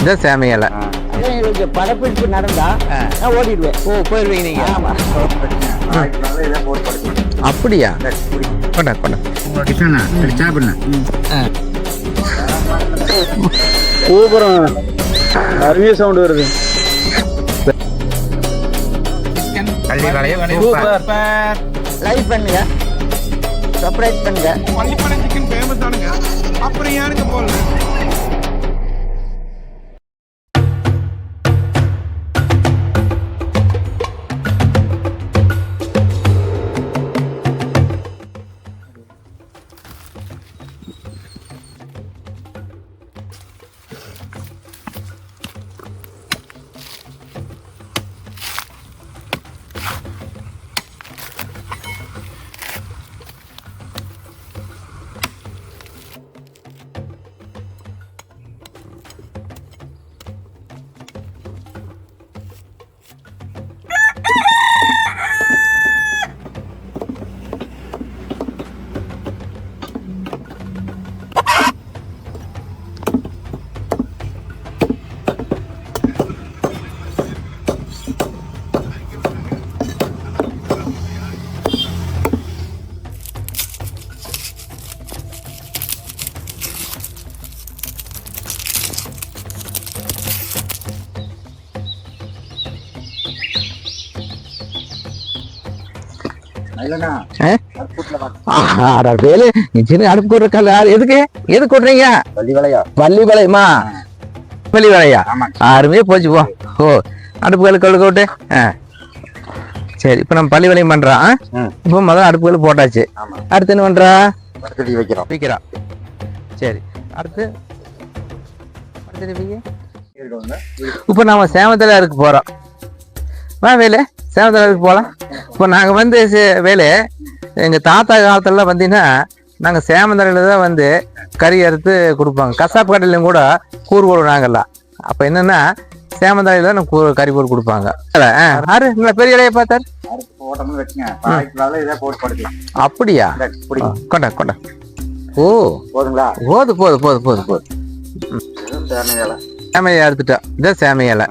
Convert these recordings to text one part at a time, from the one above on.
இதான் சேம இலை. படப்பிடிப்பு நடந்தா நான் ஓடிடுவேன். ஓ, போயிடுவீங்க நீங்க? ஆமா. அப்படியா? கொண்டா கொண்டா. சூப்பரம், அருமையா சவுண்ட் வருது. லைக் பண்ணுங்க, சப்ஸ்கிரைப் பண்ணுங்க. பள்ளிப்பாளையம் சிக்கன் ஃபேமஸ் ஆனுங்க. அப்புறம் ஏனுங்க போடல? வேலு அடுப்பு கூடுற எதுக்கு எது கூடுறீங்க? வள்ளி வளையமா? வள்ளி வளையா? அருமையா போச்சு போ. ஓ, அடுப்புகள் கழுக்க விட்டு. சரி, இப்ப நம்ம பள்ளி வளையம் பண்றோம். இப்ப முதல்ல அடுப்புகள் போட்டாச்சு. அடுத்து என்ன பண்றா? வைக்கிறோம். சரி, அடுத்து இப்ப நாம சேமத்தலை இருக்கு போறோம். வா வேலு, சேமத்தலை இருக்கு போலாம். இப்போ நாங்க வந்து வேலு, எங்க தாத்தா காலத்துல பார்த்தீங்கன்னா நாங்க சேமந்தரையில தான் வந்து கறி அறுத்து கொடுப்பாங்க. கசாப்பு கடையிலும் கூட கூறு போடுவாங்கல்லாம். அப்ப என்னன்னா சேமந்தரையில தான் கறி போட்டு கொடுப்பாங்க. ஆறு நல்ல பெரிய இலையை பார்த்தாரு. அப்படியா? கொண்டா கொண்டா. ஓ, போதுங்களா? போது போது போது போது போது. சேமையை எடுத்துட்டோம். இதான் சேம இலை.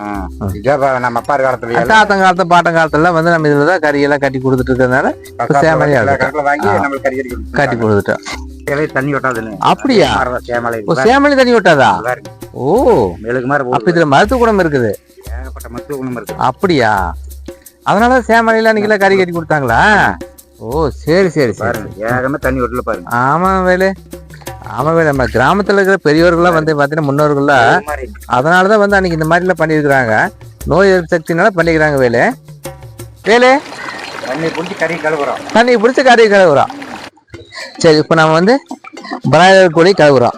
நம்ம அப்பா காலத்துல, தாத்தன் காலத்துல, பாட்டன் காலத்துல வந்து நம்ம இதுலதான் கறியெல்லாம் கட்டி கொடுத்துட்டு இருக்கிறதுனால சேமையை கட்டி கொடுத்துட்டோம். தண்ணி ஒட்டாதுன்னு. அப்படியா? சேமலி தண்ணி ஒட்டாதா? ஓ, அப்ப இதுல மருத்துவ குணம் இருக்குது. மருத்துவ குணம் இருக்கு. அப்படியா? அதனால சேமலில அன்னைக்கு கறி கட்டி கொடுத்தாங்களா? ஓ, சரி சரி சரி. தண்ணி ஒட்டல பாருங்க. ஆமா வேலு, ஆமா வேலு. நம்ம கிராமத்துல இருக்கிற பெரியவர்கள்லாம் வந்து பாத்தீங்கன்னா முன்னோர்கள்லாம் அதனாலதான் வந்து அன்னைக்கு இந்த மாதிரி எல்லாம் பண்ணிருக்கிறாங்க. நோய் எதிர்ப்பு சக்தினால பண்ணிக்கிறாங்க வேலு. வேலு, தண்ணி பிடிச்சி கறி கழுவுறோம். தண்ணி பிடிச்சி கறி கழுவுறோம். சரி, இப்ப நம்ம வந்து பிராய்லர் கோழி கழுவுறோம்.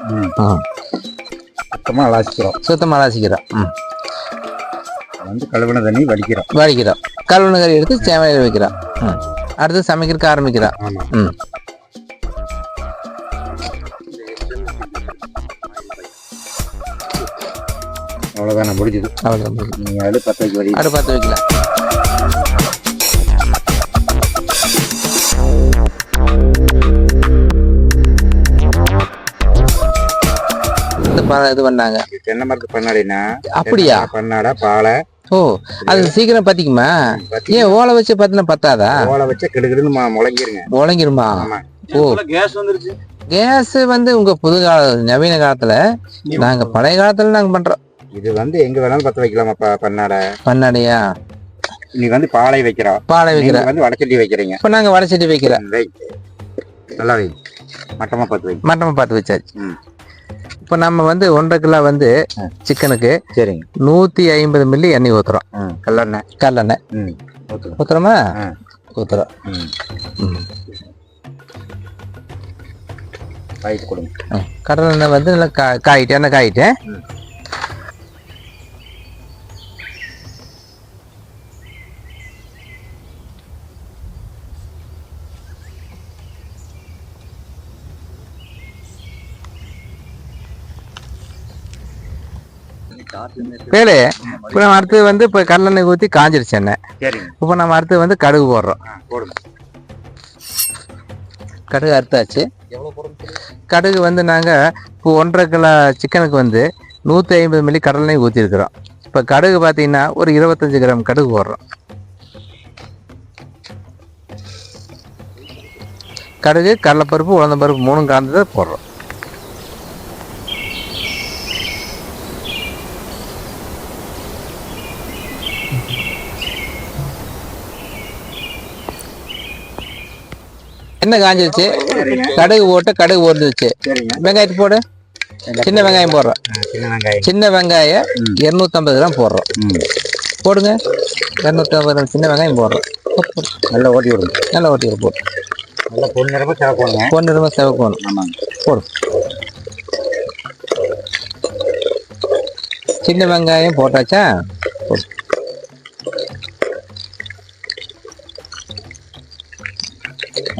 சுத்தமா அலாசிக்கிறோம். சுத்தமா அலாசிக்கிறோம். வந்து கழுவுன தண்ணி வடிக்கிறோம். கழுவுன கறி எடுத்து சேவையில் வைக்கிறோம். அடுத்து சமைக்கிறதுக்கு ஆரம்பிக்கிறோம். அவ்வளவுதான், முடிஞ்சது. நீங்க அடுப்பு பத்த வைக்கலாம். இது பண்ணாங்க. தென்னை மரத்து பண்ணாடினா? அப்படியா? பண்ணாடா பாலை. ஓ, அது சீக்கிரம் பத்திக்குமா? ஏன் ஓலை வச்சு பத்தினா பத்தாதா? ஓலை வச்சு கிடுகிடுன்னு முளங்கிருமா? ஓ, கேஸ் வந்துருச்சு. கேஸ் வந்து உங்க புது கால நவீன காலத்துல, நாங்க பழைய காலத்துல நாங்க பண்றோம். இது வந்து எங்க வேணாலும் பத்த வைக்கலாமாப்பா பண்ணாடையா? நீ வந்து பாலை வைக்கிறோம். பாலை வைக்கிறோம். வந்து வடச்சட்டி வைக்கிறீங்க. இப்ப நாங்க வடச்சட்டி வைக்கிறோம். நல்லா வை, மட்டமா பார்த்து வச்சாச்சு. இப்ப நம்ம வந்து 1.5 கிலோ வந்து சிக்கனுக்கு சரிங்க 150 மில்லி எண்ணெய் ஊத்துறோம். கல்லெண்ணெய் ஊத்துறோமா? ஊத்துறோம். கடலை எண்ணெய் வந்து நல்லா காயிட்டேன். வேலு, இப்போ நம்ம அடுத்து வந்து இப்போ கடலெண்ணெய் ஊற்றி காஞ்சிருச்சு எண்ணெய். இப்போ நம்ம அடுத்து வந்து கடுகு போடுறோம். கடுகு அறுத்தாச்சு. கடுகு வந்து நாங்கள் இப்போ 1.5 கிலோ சிக்கனுக்கு வந்து 150 மில்லி கடலெண்ணெய் ஊற்றிருக்கிறோம். இப்போ கடுகு பார்த்தீங்கன்னா ஒரு 25 கிராம் கடுகு போடுறோம். கடுகு, கடலைப்பருப்பு, உளுந்தம்பருப்பு 3 கலந்ததை போடுறோம். என்ன காஞ்சிருச்சு, கடுகு போட்டு கடுகு போட்டுருச்சு. வெங்காயத்தை போடு. சின்ன வெங்காயம் போடுறோம். சின்ன வெங்காயம் 250 கிராம் போடுறோம். போடுங்க. 250 கிராம் சின்ன வெங்காயம் போடுறோம். நல்லா ஓட்டி விடுங்க. நல்லா ஓட்டி விடு. போடு. நல்லா பொன்னிறமா சிவக்கணும். பொன்னிறமா சிவக்கணும். ஆமாங்க. போடு. சின்ன வெங்காயம் போட்டாச்சா? போடு.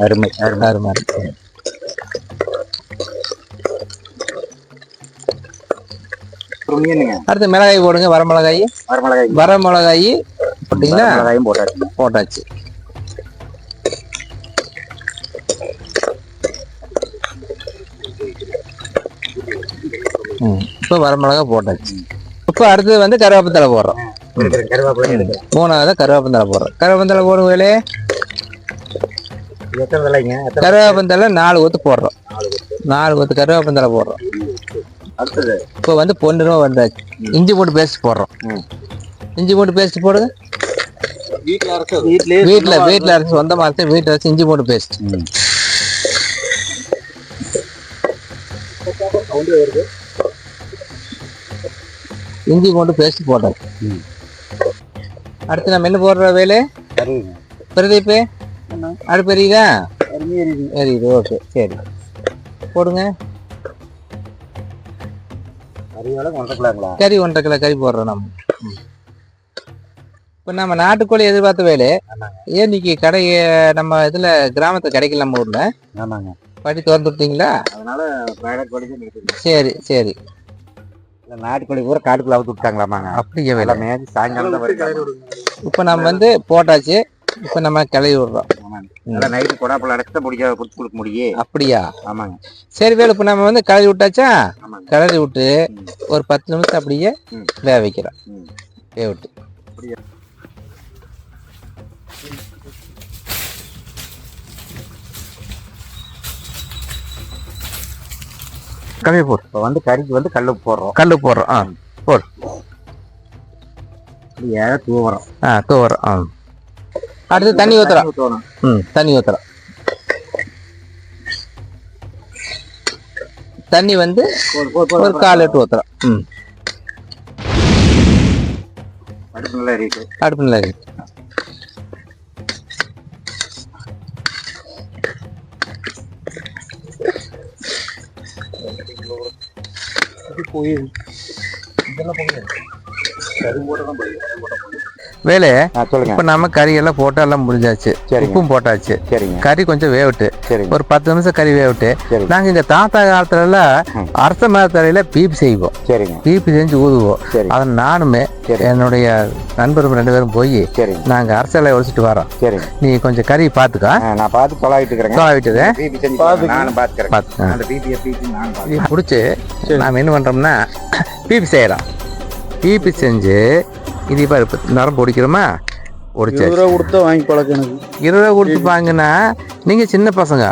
அருமை அருமை அருமை. அடுத்து மிளகாய் போடுங்க. வரமிளகாய் போட்டீங்களா? போட்டாச்சு. இப்போ வரமிளகாய் போட்டாச்சு. இப்போ அடுத்தது வந்து கருவேப்பந்தலை போடுறோம். 3வது கருவேப்பந்தலை போடுறோம். கருவேப்பந்தலை போடும் வேலையே கருவேப்பந்தலை 4 கொத்து போடுறோம். 4 கொத்து கருவேப்பந்தலை போடுறோம். இப்போ வந்து பொன்னிறமா வந்தாச்சு. இஞ்சி பூண்டு பேஸ்ட் போடுறோம். இஞ்சி பூண்டு பேஸ்ட் போடுங்க. வீட்டில் அரைச்சி சொந்தமாக அரைச்சி வீட்டில் அரைச்சி இஞ்சி பூண்டு பேஸ்ட். இஞ்சி பூண்டு பேஸ்ட் போட்டோம். அடுத்து நம்ம என்ன போடுற வேலை? பிரதீப்பு அடுப்பு எரியுதா? எரியுது. ஓகே, சரி போடுங்க. கறி 1.5 கிலோ கறி போடுறோம் நம்ம. இப்போ நம்ம நாட்டுக்கோழி எதிர்பார்த்த வேலை ஏன் இன்னைக்கு கடை நம்ம இதுல கிராமத்துல கிடைக்கல நம்ம ஊர்ல. படி திறந்து விட்டீங்களா? சரி சரி. நாட்டுக்கோழி பூரா காட்டுக்குள்ள அவுத்து விட்டாங்களாமாங்க. அப்படியே வேலை சாயங்காலம். இப்போ நம்ம வந்து போட்டாச்சு. இப்போ நம்ம கிளறி விடுறோம். நைட்டு கொடாப்பழம் அடைச்சு முடிக்க கொடுக்க முடியும். அப்படியா? ஆமாங்க. சரி வேலை. இப்போ நம்ம வந்து கிளறி விட்டாச்சா? கிளறி விட்டு ஒரு 10 நிமிஷம் அப்படியே வேக வைக்கிறோம். வேக விட்டு கம்மி போடு. இப்போ வந்து கறிக்கு வந்து கல்லு போடுறோம். போடு. தூவரம். தூவரம். அடுத்து தண்ணி ஊத்துறோம். தண்ணி ஊத்துறோம். தண்ணி வந்து ஒரு 1/4 லிட்டர் ஊத்துறோம். அடுப்பு நல்லா எரியுது. அடுப்பு நல்லா எரியுது. வேலை இப்ப நம்ம கறி எல்லாம் போட்டு எல்லாம் முடிஞ்சாச்சு. உப்பும் போட்டாச்சு. கறி கொஞ்சம் வேவிட்டு ஒரு 10 நிமிஷம் கறி வேவிட்டு நாங்க இங்க தாத்தா காலத்துல எல்லாம் அரச மரத்தலையில பீப்பு செய்வோம். பீப்பு செஞ்சு ஊதுவோம். அதை நானுமே என்னுடைய நண்பரும் 2 பேரும் போய் நாங்க அரசலை ஒழிச்சிட்டு வரோம். நீ கொஞ்சம் கறி பாத்துக்கா. நான் பார்த்து பிடிச்சி நாம என்ன பண்றோம்னா பீப்பு செய்யறோம். பீப்பு செஞ்சு இது இப்போ நரம்பு ஒடிக்கிறோமா? ஒடிச்சு 20 ரூபா கொடுத்தா வாங்கி பழக்கம். 20 ரூபா கொடுத்து வாங்கினா நீங்கள் சின்ன பசங்க.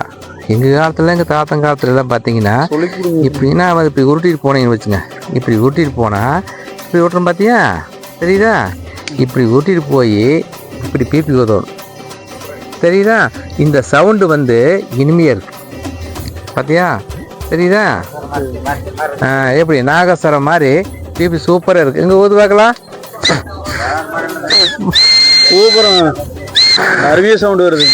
எங்கள் காலத்தில் எங்கள் தாத்தன் காலத்துல எல்லாம் பார்த்தீங்கன்னா இப்படின்னா இப்படி உருட்டிட்டு போனீங்கன்னு வச்சுங்க. இப்படி உருட்டிட்டு போனால் இப்படி விட்டுறோம் பார்த்தியா? தெரியுதா? இப்படி உருட்டிட்டு போய் இப்படி பீப்பி உதவும். தெரியுதா? இந்த சவுண்டு வந்து இனிமையாக இருக்கு. பார்த்தியா? தெரியுதா? எப்படி நாகஸ்வரம் மாதிரி பீப்பி சூப்பராக இருக்கு. எங்கே ஊது பார்க்கலாம். அருமையா சவுண்ட் வருது.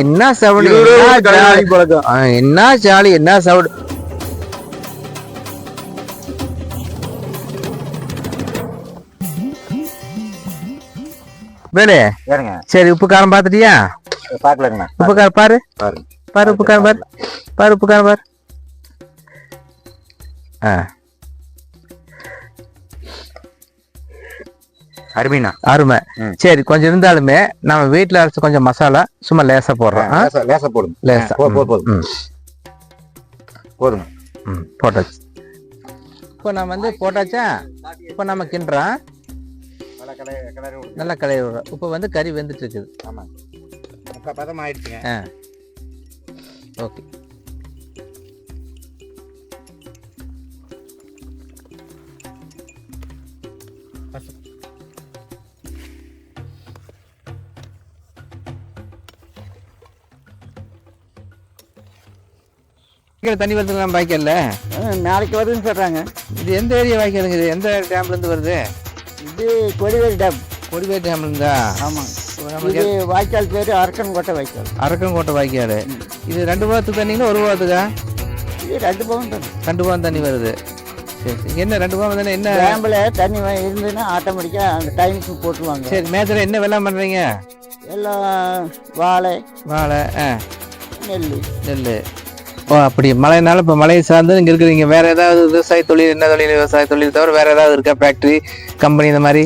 என்ன சவுண்ட், என்ன ஜாலி, என்ன சவுண்ட். வேலே சரி. உப்பு காரம் பாத்துட்டியா? பாக்கலங்கண்ணா. உப்பு காரம் பாரு. பாரு உப்பு காரம் பாரு. பாரு உப்பு காரம் பாரு. அருமைண்ணா. அருமை. சரி, கொஞ்சம் இருந்தாலுமே நம்ம வீட்டுல அரைச்சு கொஞ்சம் மசாலா சும்மா லேசா போடுறோம். லேசா போடுங்க. லேசா போதுங்க. போட்டாச்சு. இப்போ நம்ம வந்து போட்டாச்சா? இப்போ நம்ம கிண்டுறோம், நல்லா கலைய விடுறோம். இப்போ வந்து கறி வெந்துட்டு இருக்குது. ஆமாங்க, முக்கால் பதம் ஆயிடுச்சுங்க. ஓகே. தண்ணி வருதுங்களா வாய்க்கால்ல? நாளைக்கு வருதுன்னு சொல்கிறாங்க. இது எந்த ஏரியா வாய்க்காலுங்க? இது எந்த டேம்லேருந்து வருது? இது கொடிவேரி டேம். கொடிவேரி டேம்லேருந்தா? ஆமாம். இது வாய்க்கால் பேர் அரக்கன்கோட்டை வாய்க்கால். அரக்கன்கோட்டை வாய்க்கால். இது 2 போகத்துக்கு தண்ணிங்களா 1 போகத்துக்கா? இது 2 போகம் தண்ணி. 2 போகம் தண்ணி வருது. சரி சரி. என்ன 2 போகம் தானே? என்ன டேம்பில் தண்ணி இருந்ததுன்னா ஆட்டோமேட்டிக்காக அந்த டைமுக்கு போட்டுருவாங்க. சரி. மேத்தில் என்ன வெள்ளாம் பண்ணுறீங்க? எல்லாம் வாழை, நெல். ஓ, அப்படி மழைனால இப்போ மழையை சார்ந்து இங்கே இருக்கிறீங்க. வேற ஏதாவது விவசாய தொழில், என்ன தொழில்? விவசாய தொழில் தவிர வேற ஏதாவது இருக்கா? ஃபேக்ட்ரி, கம்பெனி இந்த மாதிரி?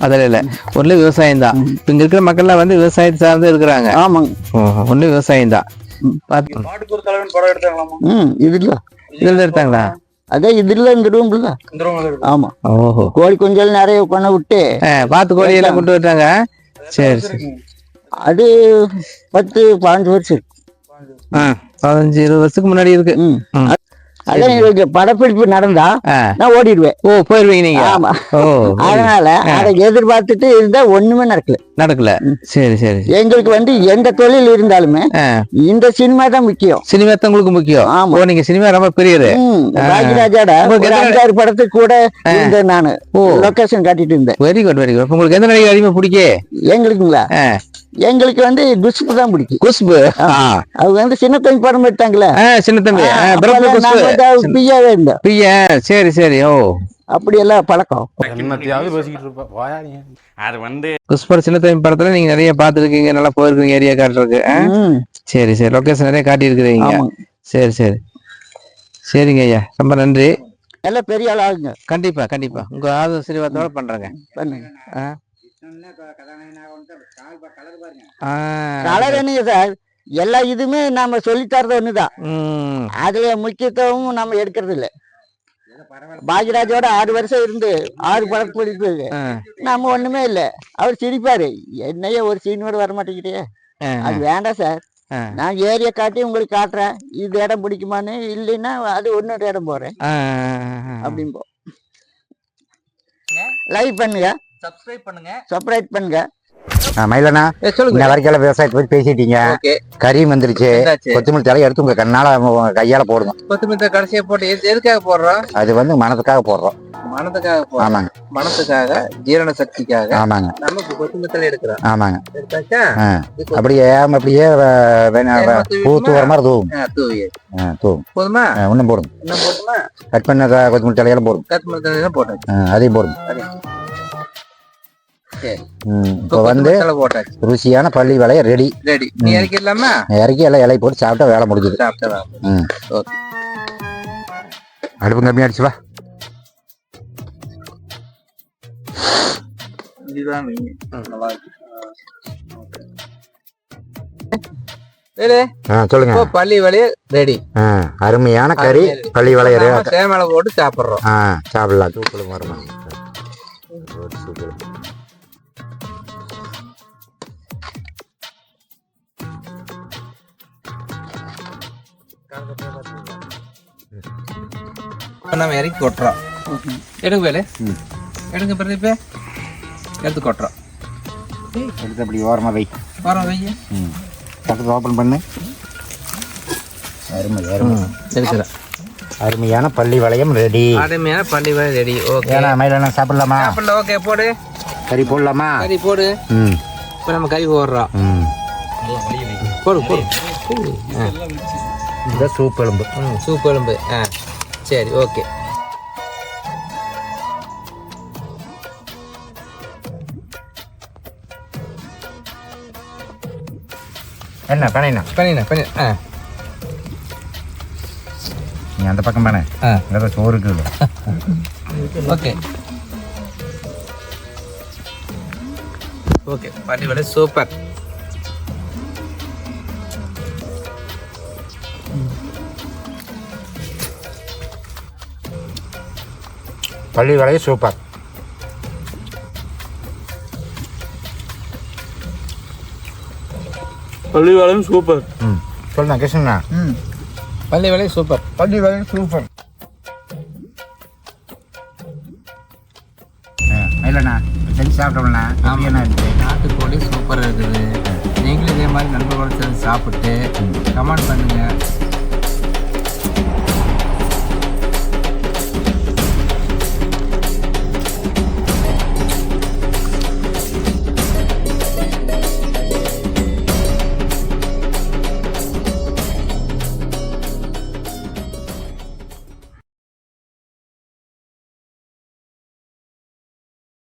அதில் இல்லை, ஒன்லி விவசாயம் தான். இப்போ இங்கே இருக்கிற மக்கள்லாம் வந்து விவசாயத்தை சார்ந்து இருக்கிறாங்க. ஆமாங்க. ஒன்லி விவசாயம் தான். இதில் எடுத்தாங்களா? அதே இதில் இந்த ரூம்ல. ஆமா. ஓஹோ. கோழி குஞ்சல் நிறைய கொண்டு விட்டு பார்த்து கோழியெல்லாம் கொண்டு விட்டாங்க. சரி சரி. அது 10-15 வருஷம் இருக்கு. 15-20 வருஷத்துக்கு முன்னாடி இருக்கு. அதான் எங்களுக்கு படப்பிடிப்பு நடந்தா நான் ஓடிடுவேன். ஓ, போயிருவீங்க நீங்க? ஆமா. ஓ, அதனால அதை எதிர்பார்த்துட்டு இருந்தா ஒண்ணுமே நடக்கல. சரி சரி. எங்களுக்கு வந்து எந்த தொழில் இருந்தாலுமே இந்த சினிமா தான் முக்கியம். சினிமா தான் உங்களுக்கு முக்கியம். ஆமா. ஓ, நீங்க சினிமா ரொம்ப பெரியது. பாக்யராஜோட 5-6 படத்துக்கு கூட இருந்தேன் நானு. லொகேஷன் காட்டிட்டு இருந்தேன். Very good very good. உங்களுக்கு எந்த நடிகை அதிகமா பிடிக்கும்? எங்களுக்குங்களா? எங்களுக்கு வந்து குஷ்பு தான் பிடிக்கும். குஷ்பு அவங்க வந்து சின்ன தம்பி படம் எடுத்தாங்களே. சின்ன தம்பி பியாவே இருந்தேன். பியா. சரி சரி. ஓ, அப்படி எல்லாம் பழக்கம். அது வந்து குஷ்பு சின்ன தம்பி படத்துல நீங்க நிறைய பாத்துருக்கீங்க, நல்லா போயிருக்கீங்க ஏரியா காட்டுறதுக்கு. சரி சரி. லொகேஷன் நிறைய காட்டி இருக்கிறீங்க. சரி சரி. சரிங்க ஐயா, ரொம்ப நன்றி. எல்லாம் பெரிய ஆள் ஆகுங்க. கண்டிப்பா கண்டிப்பா. உங்க ஆசீர்வாதத்தோட பண்றேங்க. கலர் என்னங்க சார், எல்லா இதுமே நம்ம சொல்லி தர்றது ஒண்ணுதான். அதுல முக்கியத்துவமும் நம்ம எடுக்கிறது இல்ல. பாக்யராஜோட 6 வருஷம் இருந்து 6 படம் பிடிப்பு நம்ம ஒண்ணுமே இல்ல. அவர் சிரிப்பாரு, என்னைய ஒரு சீனோட வர மாட்டேங்கிட்டே. அது வேண்டாம் சார், நான் ஏரியா காட்டி உங்களுக்கு காட்டுறேன், இது இடம் பிடிக்குமான்னு. இல்லைன்னா அது இன்னொரு இடம் போறேன் அப்படின்போ. லைக் பண்ணுங்க, சப்ஸ்கிரைப் பண்ணுங்க. மயிலண்ணா, இந்த வரைக்கும் விவசாயத்தை பத்தி பேசிட்டீங்க. கறியும் வந்துருச்சு. கொத்தமல்லி தலை எடுத்து உங்க கண்ணால கையால போடுங்க. கொத்தமல்லி தலை கடைசியா போட்டு எதுக்காக போடுறோம்? அது வந்து மனத்துக்காக போடுறோம். மனத்துக்காக? ஆமாங்க. மனத்துக்காக, ஜீரண சக்திக்காக. ஆமாங்க. நம்ம கொத்தமல்லி தலை எடுக்கிறோம். ஆமாங்க. எடுத்தாச்சா? அப்படியே பூ தூவற மாதிரி தூவும். தூவும். போதுமா? இன்னும் போடுங்க. இன்னும் போட்டுமா? கட் பண்ண கொத்தமல்லி தலையெல்லாம் போடுங்க. கொத்தமல்லி தலையெல்லாம் போட்டாச்சு. அதையும் போடுங்க. இப்போ வந்து ருசியான பள்ளி வளைய ரெடி. நீ இறக்கிடலாமா? இறக்கி எல்லாம் இலை போட்டு சாப்பிட்டா வேலை முடிஞ்சது. அடுப்பு கம்மியாடுச்சு. வா, சொல்லுங்க. பள்ளி வளைய ரெடி. அருமையான கறி பள்ளி வளைய சேமலை போட்டு சாப்பிடுறோம். சாப்பிடலாம். தூக்கலும் வருமா? நம்ம இறக்கி கொட்டுறோம். எடுங்க வேலை எடுங்க. பிரதீப் எடுத்து கொட்டுறோம். எடுத்து அப்படி ஓரமா வை. ஓப்பன் பண்ணு. அருமையான பள்ளி வளையம் ரெடி. அருமையான பள்ளி வளையம் ரெடி. ஓகே. மயிலண்ணா சாப்பிடலாமா? சாப்பிடலாம். ஓகே, போடு. கறி போடலாமா? கறி போடு. இப்போ நம்ம கறி போடுறோம். போடு போடு. இந்த சூப் எலும்பு. சூப் எலும்பு. சரி, ஓகே. என்ன பண்ணினா நீ அந்த பக்கம் பண்ண. சோறு இருக்குது. Okay okay. பள்ளி வளையம் சூப்பர். பள்ளி வேலையும் சூப்பர். பள்ளி வேலையும் சூப்பர். சொல்லுண்ணா கிருஷ்ணண்ணா. பள்ளி வேலையும் சூப்பர். பள்ளி வேலையும் சூப்பர். இல்லைண்ணா செஞ்சு சாப்பிட்டோம்ண்ணா. என்ன இருக்குது? நாட்டுக்கோழி சூப்பராக இருக்குது. நீங்களும் இதே மாதிரி நண்பர்களோடு சேர்ந்து சாப்பிட்டு கமெண்ட் பண்ணுங்கள்.